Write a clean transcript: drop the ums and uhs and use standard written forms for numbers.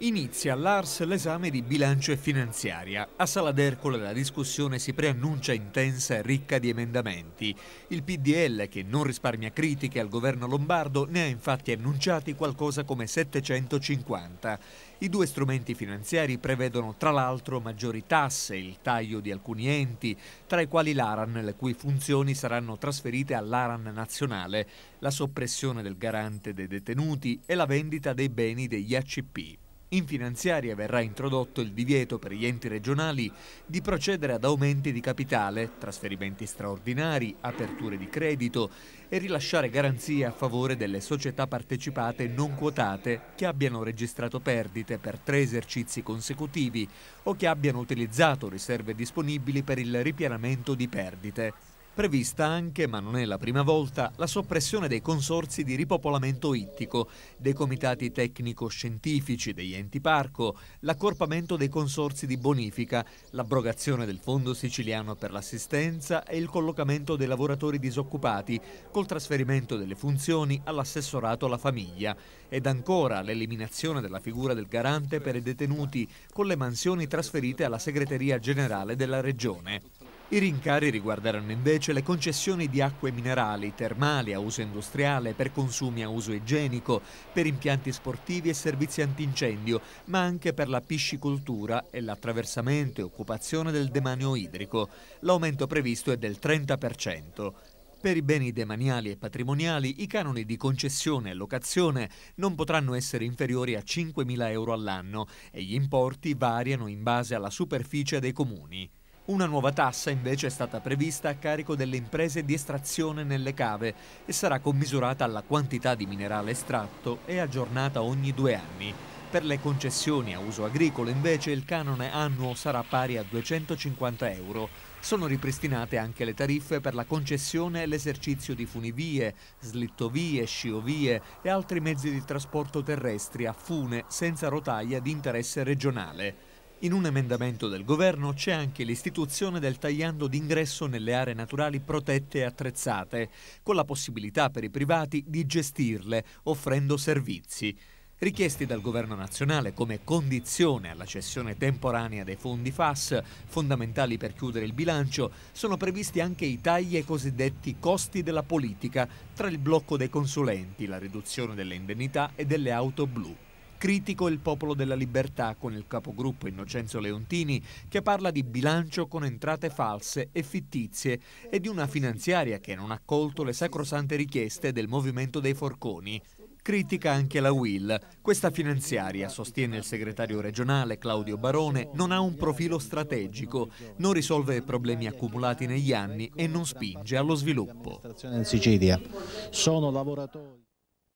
Inizia all'Ars l'esame di bilancio e finanziaria. A Sala d'Ercole la discussione si preannuncia intensa e ricca di emendamenti. Il PDL, che non risparmia critiche al governo lombardo, ne ha infatti annunciati qualcosa come 750. I due strumenti finanziari prevedono tra l'altro maggiori tasse, il taglio di alcuni enti, tra i quali l'ARAN, le cui funzioni saranno trasferite all'ARAN nazionale, la soppressione del garante dei detenuti e la vendita dei beni degli ACP. In finanziaria verrà introdotto il divieto per gli enti regionali di procedere ad aumenti di capitale, trasferimenti straordinari, aperture di credito e rilasciare garanzie a favore delle società partecipate non quotate che abbiano registrato perdite per 3 esercizi consecutivi o che abbiano utilizzato riserve disponibili per il ripianamento di perdite. Prevista anche, ma non è la prima volta, la soppressione dei consorzi di ripopolamento ittico, dei comitati tecnico-scientifici degli enti parco, l'accorpamento dei consorzi di bonifica, l'abrogazione del Fondo siciliano per l'assistenza e il collocamento dei lavoratori disoccupati col trasferimento delle funzioni all'assessorato alla famiglia ed ancora l'eliminazione della figura del garante per i detenuti con le mansioni trasferite alla segreteria generale della regione. I rincari riguarderanno invece le concessioni di acque minerali, termali a uso industriale, per consumi a uso igienico, per impianti sportivi e servizi antincendio, ma anche per la piscicoltura e l'attraversamento e occupazione del demanio idrico. L'aumento previsto è del 30%. Per i beni demaniali e patrimoniali i canoni di concessione e locazione non potranno essere inferiori a 5.000 euro all'anno e gli importi variano in base alla superficie dei comuni. Una nuova tassa invece è stata prevista a carico delle imprese di estrazione nelle cave e sarà commisurata alla quantità di minerale estratto e aggiornata ogni 2 anni. Per le concessioni a uso agricolo invece il canone annuo sarà pari a 250 euro. Sono ripristinate anche le tariffe per la concessione e l'esercizio di funivie, slittovie, sciovie e altri mezzi di trasporto terrestri a fune senza rotaia di interesse regionale. In un emendamento del governo c'è anche l'istituzione del tagliando d'ingresso nelle aree naturali protette e attrezzate, con la possibilità per i privati di gestirle, offrendo servizi. Richiesti dal governo nazionale come condizione alla cessione temporanea dei fondi FAS, fondamentali per chiudere il bilancio, sono previsti anche i tagli ai cosiddetti costi della politica, tra il blocco dei consulenti, la riduzione delle indennità e delle auto blu. Critico il Popolo della Libertà con il capogruppo Innocenzo Leontini che parla di bilancio con entrate false e fittizie e di una finanziaria che non ha accolto le sacrosante richieste del Movimento dei Forconi. Critica anche la UIL. Questa finanziaria, sostiene il segretario regionale Claudio Barone, non ha un profilo strategico, non risolve problemi accumulati negli anni e non spinge allo sviluppo. In Sicilia sono lavoratori.